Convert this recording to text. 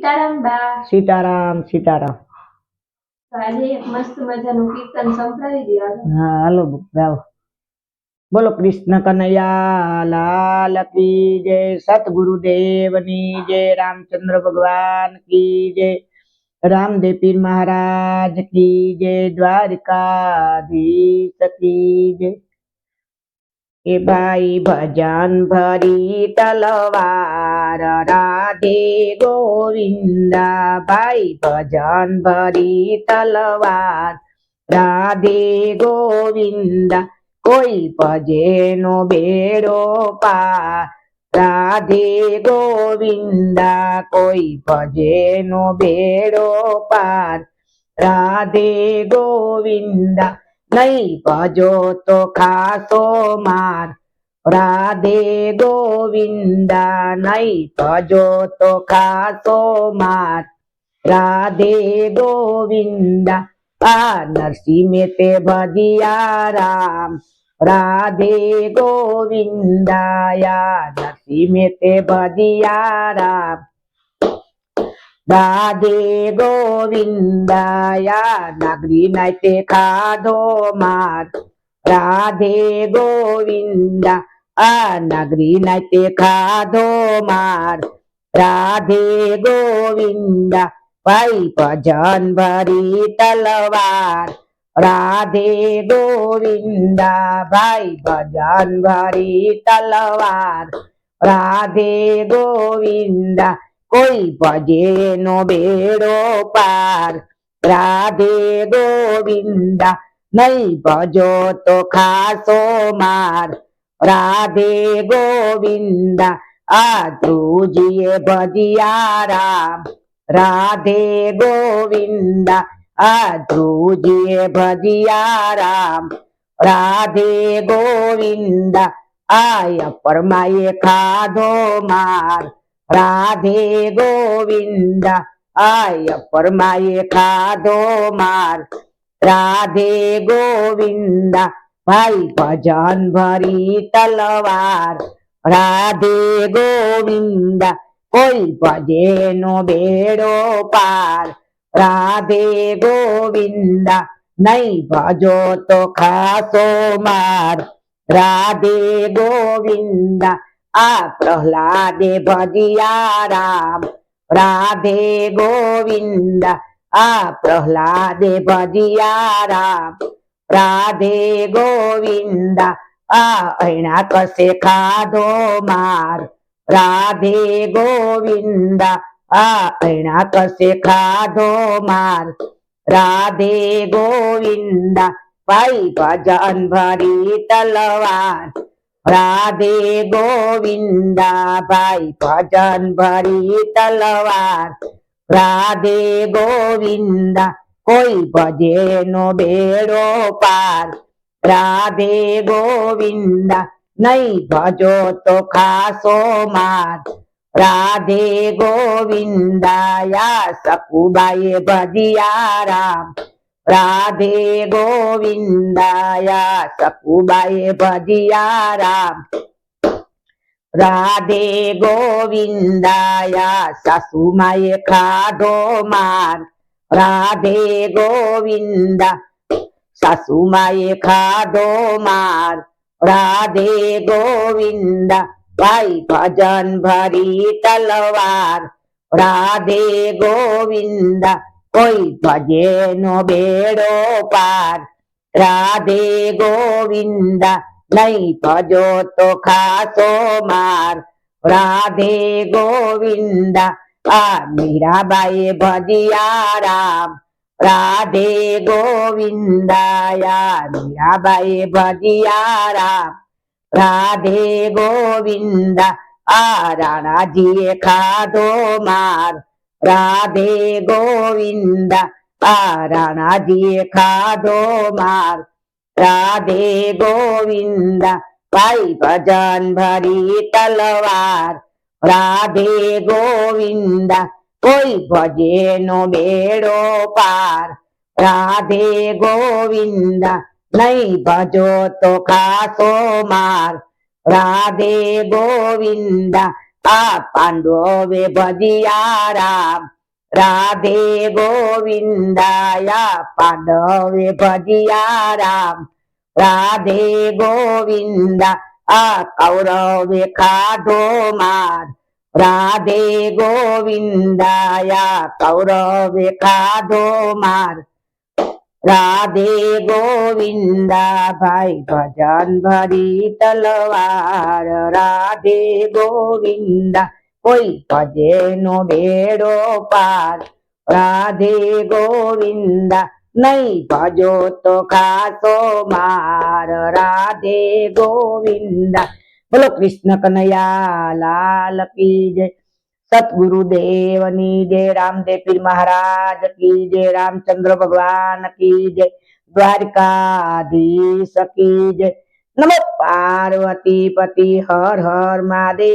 સીતારામ બા. સીતારામ સીતારામ. તો આજે એક મસ્ત મજાનું કીર્તન સંભળાવી દેવાનું. હા હાલો ગાઓ. બોલો કૃષ્ણ કનૈયા લાલ કી જય, સતગુરુદેવની જય, રામચંદ્ર ભગવાન કી જય, રામદેવ પીર મહારાજ કી જય, દ્વારકાધીશ કી જય. એ ભાઈ ભજન ભરી તલવાર રાધે ગોવિંદા, ભાઈ ભજન ભરી તલવાર રાધે ગોવિંદા, કોઈ ભજે નો બેડો પાર રાધે ગોવિંદા, કોઈ ભજે નો બેડો પાર રાધે ગોવિંદા, નહીં ભજો તો ખાસો માર રાધે ગોવિંદા, નહીં ભજો તો ખાસો માર રાધે ગોવિંદા. આ નરસિંહ મેતે ભજિયા રામ રાધે ગોવિંદા, યા નરસિંહ મેતે ભજિયા રામ રાધે ગોવિંદા, યા નાગરી નાતે ખાધો માર રાધે ગોવિંદા, આ નાગરી નાતે ખાધો માર રાધે ગોવિંદા, ભાઈ ભજન ભરી તલવાર રાધે ગોવિંદા, ભાઈ ભજન ભરી તલવાર રાધે ગોવિંદા, કોઈ ભજે નો બેડો પાર રાધે ગોવિંદા, નહીં ભજો તો ખાસો માર રાધે ગોવિંદા. આ ધ્રુજીએ ભજિયા રામ રાધે ગોવિંદા, આ ધ્રુજીએ ભજિયા રામ રાધે ગોવિંદા, આ પરમાએ ખાધો માર રાધે ગોવિંદા, આ પરમાએ ખાધો માર રાધે ગોવિંદા, ભાઈ ભજન ભરી તલવાર રાધે ગોવિંદા, કોઈ ભજે નો બેડો પાર રાધે ગોવિંદા, નહીં ભજો તો ખાસો માર રાધે ગોવિંદા. આ પ્રહલાદે ભજિયા રામ રાધે ગોવિંદા, આ પ્રહલાદે ભજિયા રામ રાધે ગોવિંદા, આ અણા કસે ખાધો માર રાધે ગોવિંદા, આ અણા કસે ખાધો માર રાધે ગોવિંદા, ભાઈ ભજન ભરી તલવાર રાધે ગોવિંદા, ભાઈ ભજન ભરી તલવાર રાધે ગોવિંદા, કોઈ ભજે નો બેડો પાર રાધે ગોવિંદા, નહીં ભજો તો ખાસો માર રાધે ગોવિંદા, યા સકુબાએ ભજિયા રામ રાધે ગોવિંદા, યા સકુબાએ ભજિયા રામ રાધે ગોવિંદા, યા સાસુમાએ ખાધો માર રાધે ગોવિંદા, સાસુમાએ ખાધો માર રાધે ગોવિંદા, ભાઈ ભજન ભરી તલવાર રાધે ગોવિંદા, કોઈ ભજે નો બેડો પાર રાધે ગોવિંદા, નહીં ભજો તો ખાસો માર રાધે ગોવિંદા. આ મીરાબાઈએ ભજિયા રામ રાધે ગોવિંદા, યા મીરાબાઈએ ભજિયા રામ રાધે ગોવિંદા, આ રાણાજીએ ખાધો માર રાધે ગોવિંદા, આ રાણાજીએ ખાધો માર રાધે ગોવિંદા, ભાઈ ભજન ભરી તલવાર રાધે ગોવિંદા, કોઈ ભજે નો બેડો પાર રાધે ગોવિંદા, નહીં ભજો તો ખાસો માર રાધે ગોવિંદા. આ પાંડવે ભજિયા રામ રાધે ગોવિંદાયા પાંડવે ભજિયા રામ રાધે ગોવિંદા આ કૌરવે ખાધો માર રાધે ગોવિંદાયા કૌરવે ખાધો માર રાધે ગોવિંદા ભાઈ ભજન ભરી તલવાર રાધે ગોવિંદા કોઈ ભજે નો બેડો પાર રાધે ગોવિંદા નહીં ભજો તો ખાસો માર રાધે ગોવિંદા બોલો કૃષ્ણ કનૈયા લાલ કી જય સતગુરુદેવની જય રામદેવ પીર મહારાજ કી જય રામચંદ્ર ભગવાન કી જય દ્વારકાધીશ કી જય નમો પાર્વતી પતિ હર હર મહાદેવ